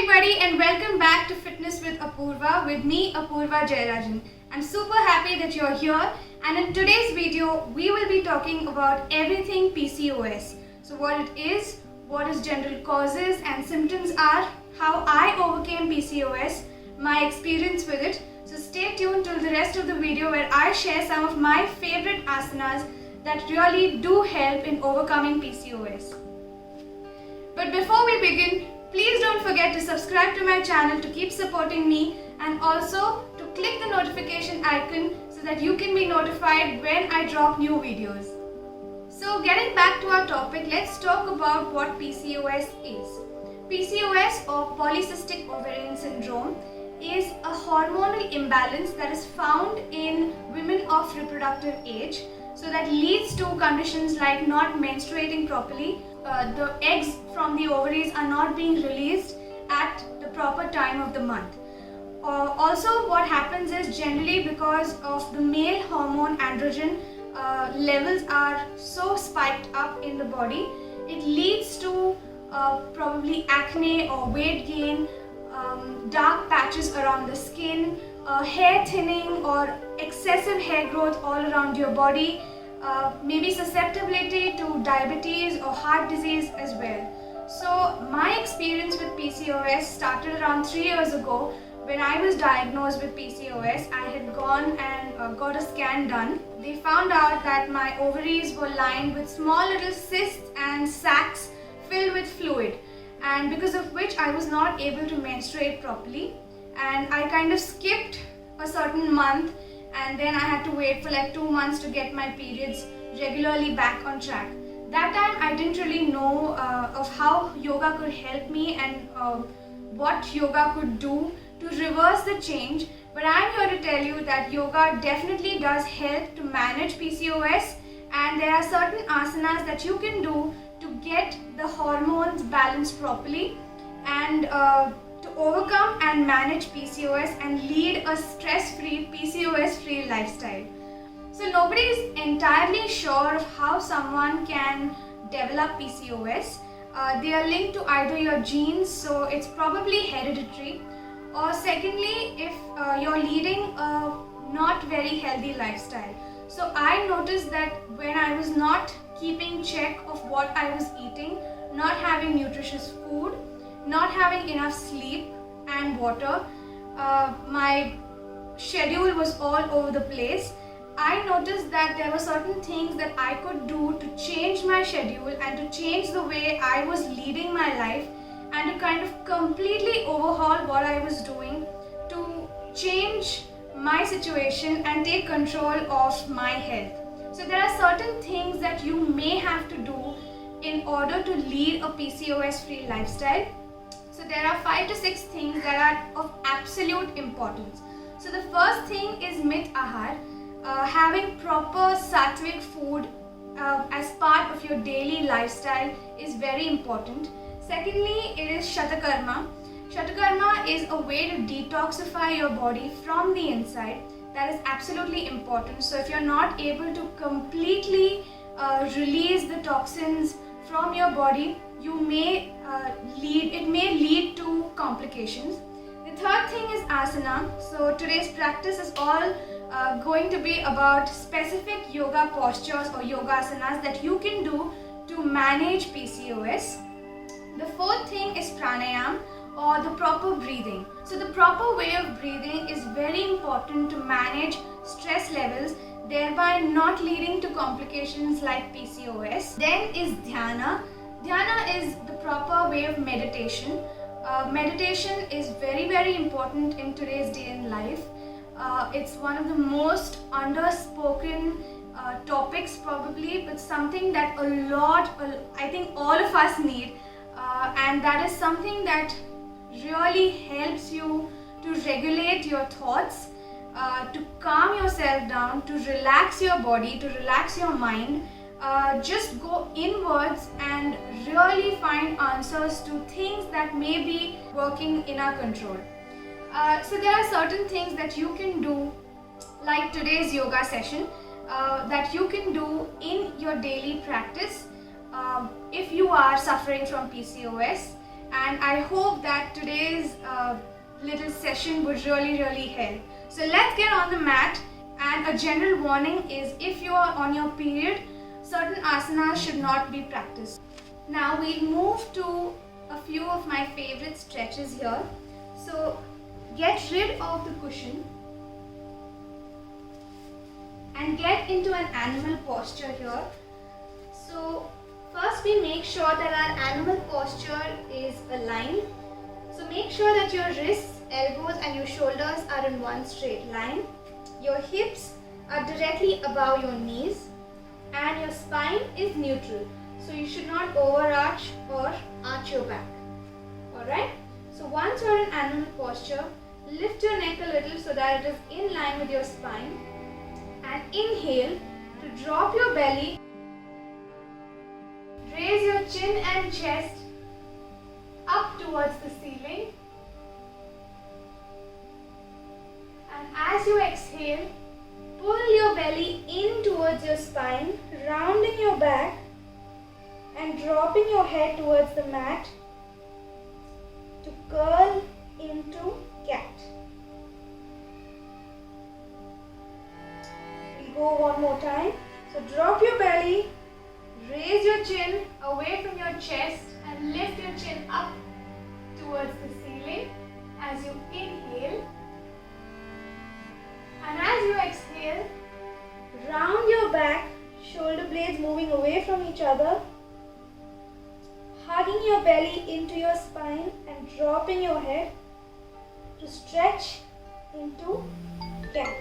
everybody and welcome back to Fitness with Apurva with me Apurva Jayarajan. I'm super happy that you're here, and in today's video we will be talking about everything PCOS. So what it is, what its general causes and symptoms are, how I overcame PCOS, my experience with it. So stay tuned till the rest of the video where I share some of my favorite asanas that really do help in overcoming PCOS. But before we begin, please don't forget to subscribe to my channel to keep supporting me, and also to click the notification icon so that you can be notified when I drop new videos. So getting back to our topic, let's talk about what PCOS is. PCOS or polycystic ovarian syndrome is a hormonal imbalance that is found in women of reproductive age. So that leads to conditions like not menstruating properly, the eggs from the ovaries are not being released at the proper time of the month. Also what happens is, generally because of the male hormone androgen levels are so spiked up in the body, it leads to probably acne or weight gain, dark patches around the skin, hair thinning or excessive hair growth all around your body, maybe susceptibility to diabetes or heart disease as well. So my experience with PCOS started around 3 years ago. When I was diagnosed with PCOS, I had gone and got a scan done. They found out that my ovaries were lined with small little cysts and sacs filled with fluid, and because of which I was not able to menstruate properly, and I kind of skipped a certain month, and then I had to wait for like 2 months to get my periods regularly back on track. That time I didn't really know of how yoga could help me and what yoga could do to reverse the change, but I'm here to tell you that yoga definitely does help to manage PCOS, and there are certain asanas that you can do to get the hormones balanced properly and to overcome and manage PCOS and lead a stress-free, PCOS-free lifestyle. So nobody is entirely sure of how someone can develop PCOS. They are linked to either your genes, so it's probably hereditary, or secondly, if you're leading a not very healthy lifestyle. So I noticed that when I was not keeping check of what I was eating, not having nutritious food, not having enough sleep and water, my schedule was all over the place. I noticed that there were certain things that I could do to change my schedule and to change the way I was leading my life, and to kind of completely overhaul what I was doing to change my situation and take control of my health. So there are certain things that you may have to do in order to lead a PCOS-free lifestyle. So there are 5 to 6 things that are of absolute importance. So the first thing is Mit Ahar. Having proper sattvic food as part of your daily lifestyle is very important. Secondly, it is Shatakarma. Shatakarma is a way to detoxify your body from the inside. That is absolutely important. So if you're not able to completely release the toxins from your body, it may lead to complications. The third thing is asana. So today's practice is all going to be about specific yoga postures or yoga asanas that you can do to manage PCOS. The fourth thing is pranayam, or the proper breathing. So the proper way of breathing is very important to manage stress levels, thereby not leading to complications like PCOS. Then is dhyana. Dhyana is the proper way of meditation. Meditation is very, very important in today's day and life. It's one of the most underspoken topics probably, but something that I think all of us need, and that is something that really helps you to regulate your thoughts, to calm yourself down, to relax your body, to relax your mind. Just go inwards and really find answers to things that may be working in our control. So there are certain things that you can do, like today's yoga session, that you can do in your daily practice if you are suffering from PCOS. and I hope that today's little session would really help. So let's get on the mat, and a general warning is if you are on your period, certain asanas should not be practiced. Now we'll move to a few of my favorite stretches here. So get rid of the cushion and get into an animal posture here. So first we make sure that our animal posture is aligned. So make sure that your wrists, elbows and your shoulders are in one straight line. Your hips are directly above your knees and your spine is neutral. So you should not overarch or arch your back. Alright? So once you're in animal posture, lift your neck a little so that it is in line with your spine. And inhale to drop your belly. Raise your chin and chest up towards the ceiling. And as you exhale, pull your belly in towards your spine, rounding your back and dropping your head towards the mat to curl into cat. We'll go one more time. So drop your belly, raise your chin away from your chest and lift your chin up towards the ceiling as you inhale. And as you exhale, round your back, shoulder blades moving away from each other, hugging your belly into your spine and dropping your head to stretch into cat.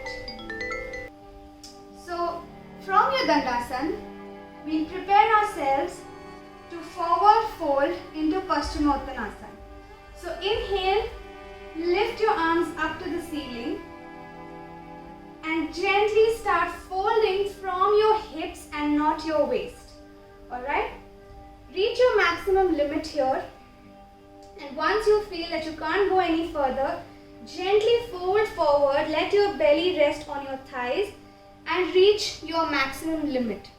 So from your Dandasana, we'll prepare ourselves to forward fold into Paschimottanasana. So inhale, lift your arms up to the ceiling and gently start folding from your hips and not your waist. Alright? Reach your maximum limit here, and once you feel that you can't go any further, gently fold forward, let your belly rest on your thighs and reach your maximum limit.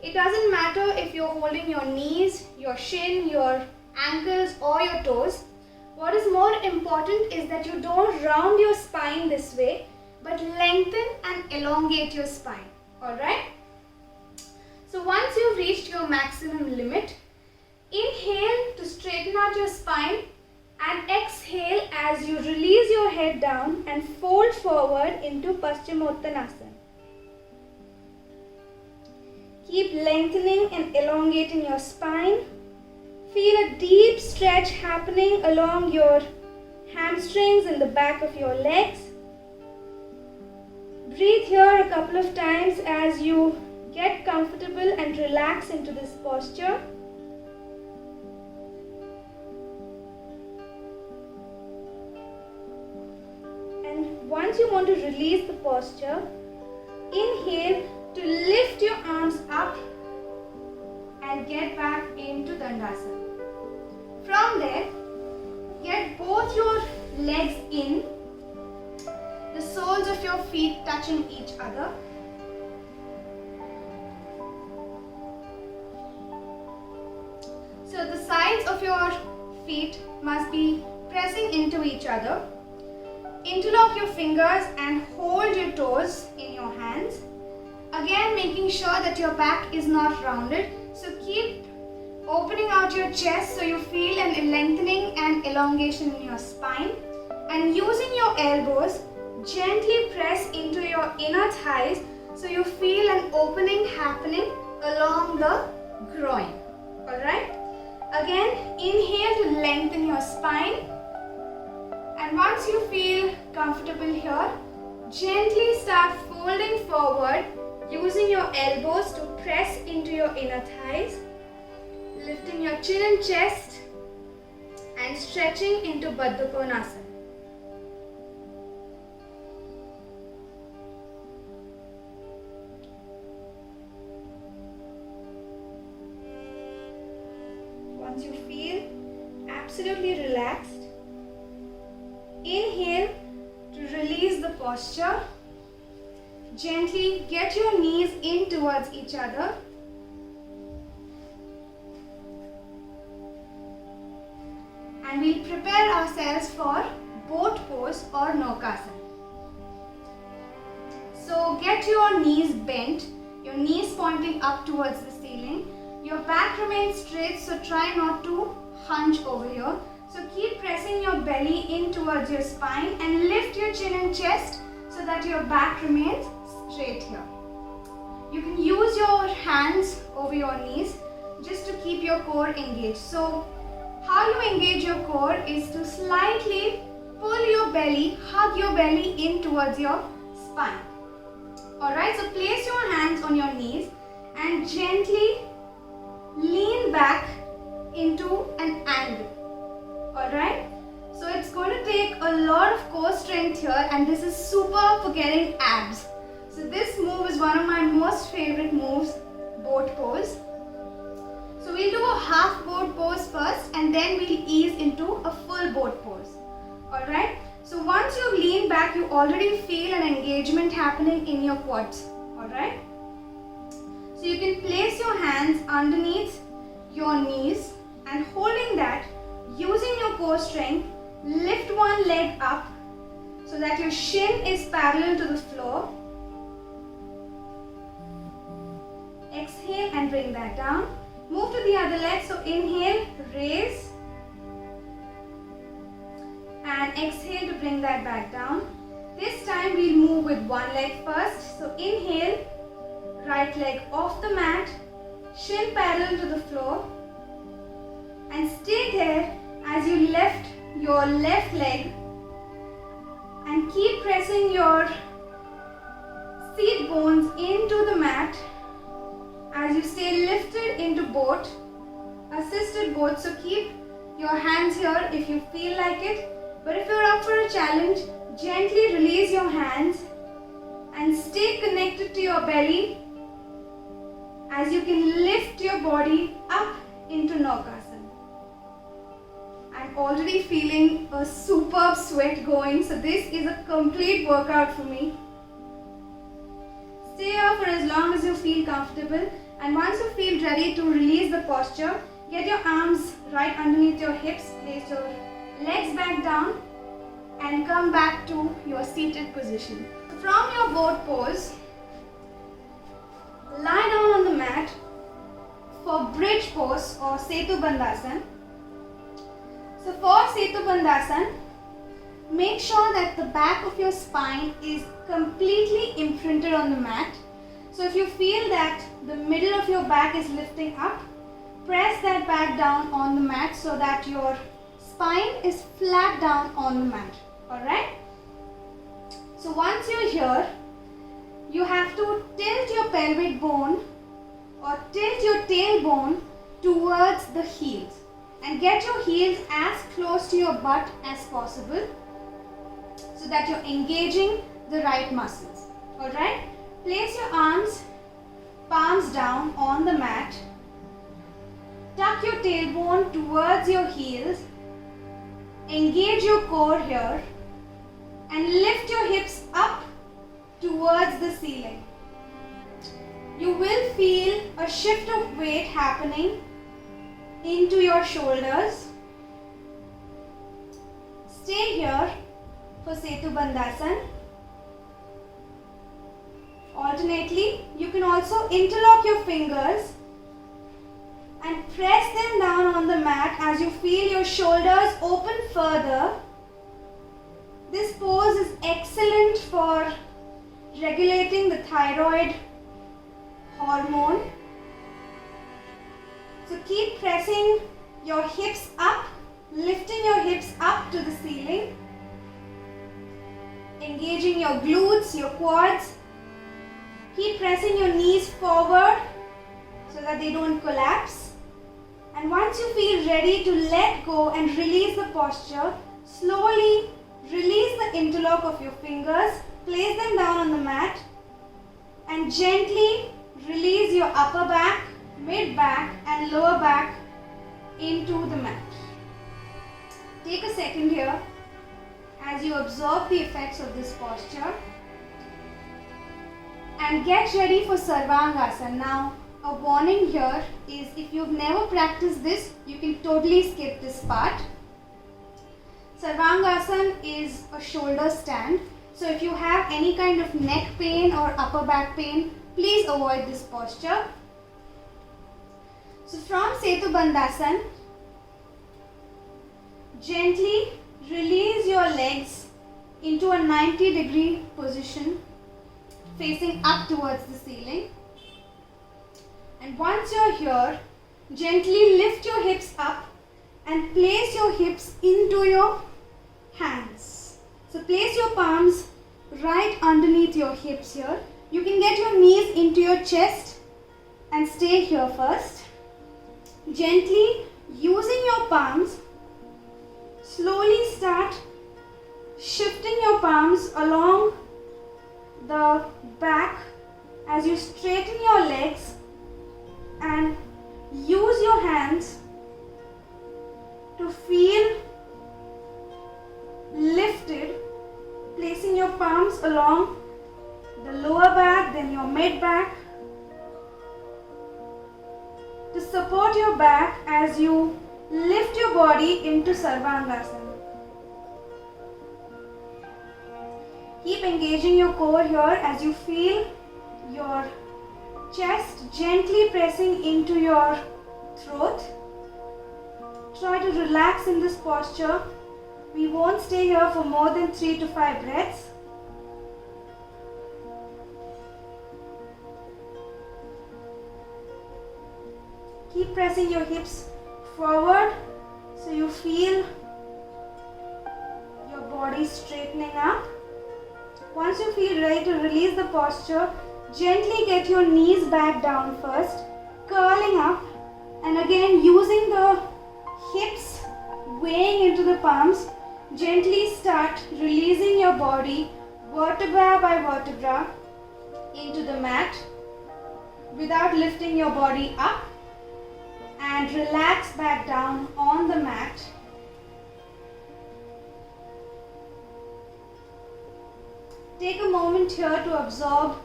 It doesn't matter if you're holding your knees, your shin, your ankles or your toes. What is more important is that you don't round your spine this way, but lengthen and elongate your spine. Alright? So once you've reached your maximum limit, inhale to straighten out your spine and exhale as you release your head down and fold forward into Paschimottanasana. Keep lengthening and elongating your spine. Feel a deep stretch happening along your hamstrings and the back of your legs. Breathe here a couple of times as you get comfortable and relax into this posture. And once you want to release the posture, inhale to lift your arms up and get back into Dandasana. From there, get both your legs in, the soles of your feet touching each other. So the sides of your feet must be pressing into each other. Interlock your fingers and hold your toes in your hands. Again, making sure that your back is not rounded. So keep opening out your chest so you feel an lengthening and elongation in your spine. And using your elbows, gently press into your inner thighs so you feel an opening happening along the groin. Alright? Again, inhale to lengthen your spine. And once you feel comfortable here, gently start folding forward using your elbows to press into your inner thighs, lifting your chin and chest and stretching into Baddha Konasana. Once you feel absolutely relaxed, inhale to release the posture. Gently get your knees in towards each other. and we'll prepare ourselves for boat pose or Naukasana. So get your knees bent, your knees pointing up towards the ceiling. Your back remains straight, so try not to hunch over here. So keep pressing your belly in towards your spine and lift your chin and chest so that your back remains straight here. You can use your hands over your knees just to keep your core engaged. So how you engage your core is to slightly pull your belly, hug your belly in towards your spine. Alright, so place your hands on your knees and gently lean back into an angle. Alright, so it's going to take a lot of core strength here, and this is super for getting abs. So this move is one of my most favorite moves, boat pose. So we'll do a half boat pose first and then we'll ease into a full boat pose. Alright. So once you lean back, you already feel an engagement happening in your quads. Alright. So you can place your hands underneath your knees and holding that, using your core strength, lift one leg up so that your shin is parallel to the floor. Exhale and bring that down. Move to the other leg. So inhale, raise. And exhale to bring that back down. This time we'll move with one leg first. So inhale, right leg off the mat, shin parallel to the floor, and stay there as you lift your left leg and keep pressing your seat bones into the mat as you stay lifted into boat, assisted boat. So keep your hands here if you feel like it. But if you're up for a challenge, gently release your hands and stay connected to your belly as you can lift your body up into Naukasana. I'm already feeling a superb sweat going, so this is a complete workout for me. Stay here for as long as you feel comfortable, and once you feel ready to release the posture, get your arms right underneath your hips, place your legs back down and come back to your seated position. From your boat pose, lie down on the mat for bridge pose or Setu Bandhasan. So for Setu Bandhasan, make sure that the back of your spine is completely imprinted on the mat. So if you feel that the middle of your back is lifting up, press that back down on the mat so that your spine is flat down on the mat. Alright? So once you're here, you have to tilt your pelvic bone or tilt your tailbone towards the heels and get your heels as close to your butt as possible so that you're engaging the right muscles. Alright? Place your arms, palms down on the mat. Tuck your tailbone towards your heels. Engage your core here and lift your hips up towards the ceiling. You will feel a shift of weight happening into your shoulders. Stay here for Setu Bandhasan. Alternately, you can also interlock your fingers and press them down on the mat as you feel your shoulders open further. This pose is excellent for regulating the thyroid hormone. So keep pressing your hips up, lifting your hips up to the ceiling, engaging your glutes, your quads. Keep pressing your knees forward so that they don't collapse. And once you feel ready to let go and release the posture, slowly release the interlock of your fingers, place them down on the mat, and gently release your upper back, mid back and lower back into the mat. Take a second here as you absorb the effects of this posture and get ready for Sarvangasana. Now, a warning here is if you've never practiced this, you can totally skip this part. Sarvangasana is a shoulder stand. So if you have any kind of neck pain or upper back pain, please avoid this posture. So from Setu Bandhasana, gently release your legs into a 90-degree position facing up towards the ceiling. And once you're here, gently lift your hips up and place your hips into your hands. So place your palms right underneath your hips here. You can get your knees into your chest and stay here first. Gently, using your palms, slowly start shifting your palms along the back as you straighten your legs and use your hands to feel lifted, placing your palms along the lower back, then your mid back, to support your back as you lift your body into Sarvangasana. Keep engaging your core here as you feel your chest gently pressing into your throat. Try to relax in this posture. We won't stay here for more than 3 to 5 breaths. Keep pressing your hips forward so you feel your body straightening up. Once you feel ready to release the posture, gently get your knees back down first, curling up, and again using the hips weighing into the palms, gently start releasing your body vertebra by vertebra into the mat without lifting your body up, and relax back down on the mat. Take a moment here to absorb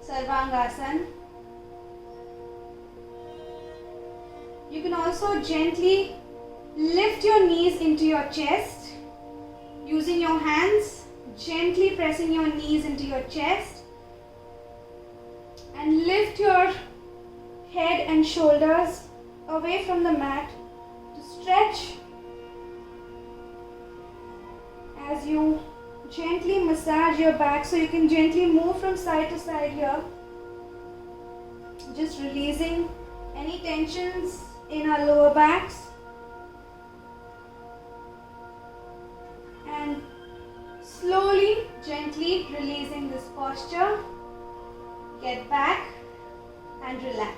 Sarvangasana. You can also gently lift your knees into your chest, using your hands, gently pressing your knees into your chest, and lift your head and shoulders away from the mat to stretch as you gently massage your back, so you can gently move from side to side here, just releasing any tensions in our lower backs and slowly, gently releasing this posture. Get back and relax.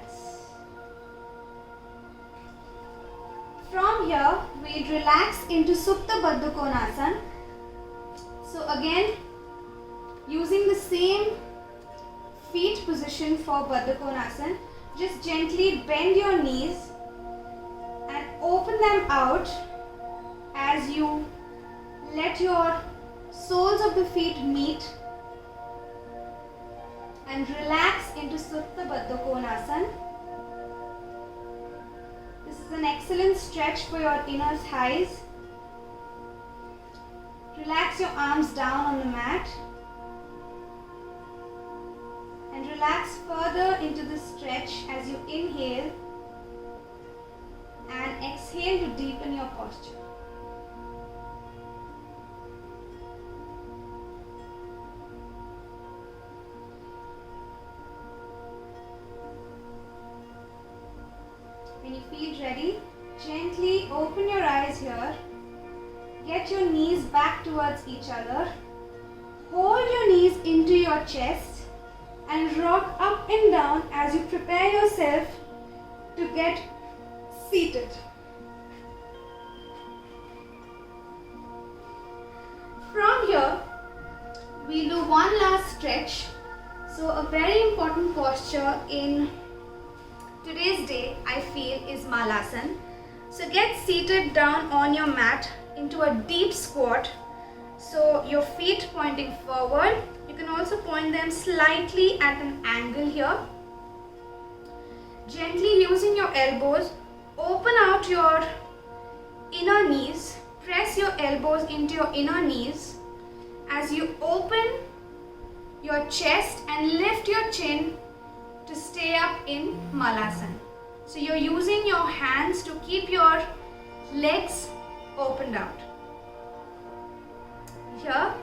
From here, we'll relax into Supta Baddha Konasana. So again, using the same feet position for Baddha Konasana, just gently bend your knees and open them out as you let your soles of the feet meet and relax into Supta Baddha Konasana. This is an excellent stretch for your inner thighs. Relax your arms down on the mat and relax further into the stretch as you inhale and exhale to deepen your posture. When you feel ready, gently open your eyes here. Get your knees back towards each other. Hold your knees into your chest and rock up and down as you prepare yourself to get seated. From here, we'll do one last stretch. So a very important posture in today's day, I feel, is Malasana. So get seated down on your mat into a deep squat. So your feet pointing forward. You can also point them slightly at an angle here. Gently using your elbows, open out your inner knees, press your elbows into your inner knees as you open your chest and lift your chin to stay up in Malasana. So you're using your hands to keep your legs opened out. Here,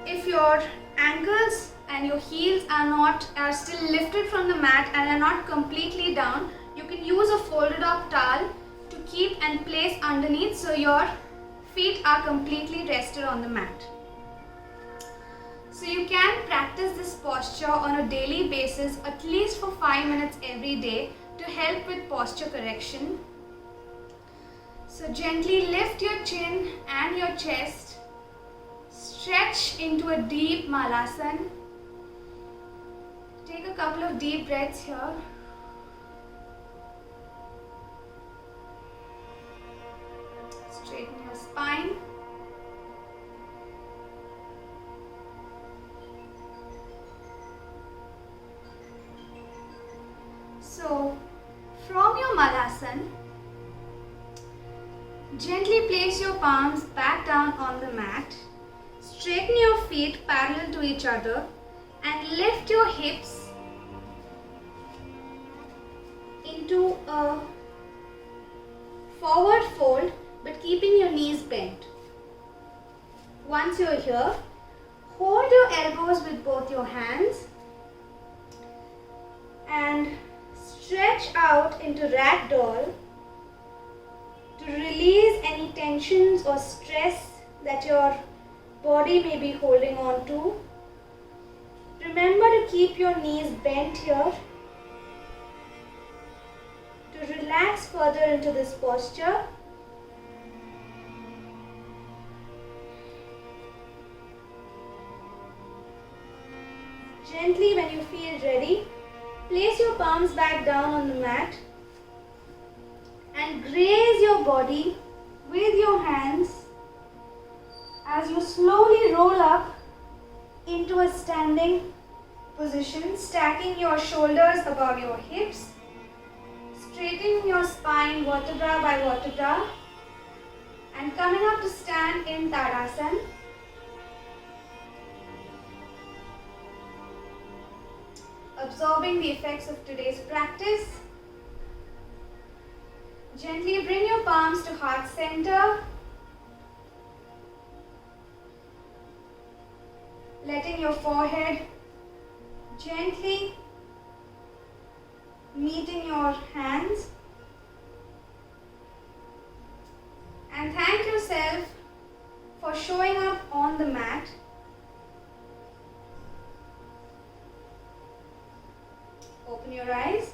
if your ankles and your heels are still lifted from the mat and are not completely down, you can use a folded up towel to keep and place underneath so your feet are completely rested on the mat. So you can practice this posture on a daily basis at least for 5 minutes every day to help with posture correction. So gently lift your chin and your chest. Stretch into a deep Malasana. Take a couple of deep breaths here. Straighten your spine. So, from your Malasana, gently place your palms back down on the mat. Straighten your feet parallel to each other and lift your hips into a forward fold but keeping your knees bent. Once you're here, hold your elbows with both your hands and stretch out into ragdoll to release any tensions or stress that your body may be holding on to. Remember to keep your knees bent here to relax further into this posture. Gently, when you feel ready, place your palms back down on the mat and graze your body with your hands as you slowly roll up into a standing position, stacking your shoulders above your hips, straightening your spine vertebra by vertebra, and coming up to stand in Tadasana. Absorbing the effects of today's practice. Gently bring your palms to heart center. Letting your forehead gently meeting your hands. And thank yourself for showing up on the mat. Open your eyes.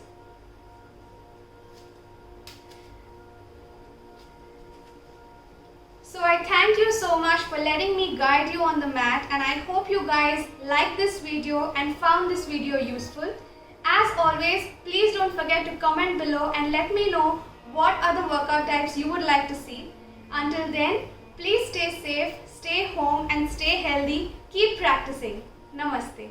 So I thank you so much for letting me guide you on the mat, and I hope you guys liked this video and found this video useful. As always, please don't forget to comment below and let me know what other workout types you would like to see. Until then, please stay safe, stay home and stay healthy. Keep practicing. Namaste.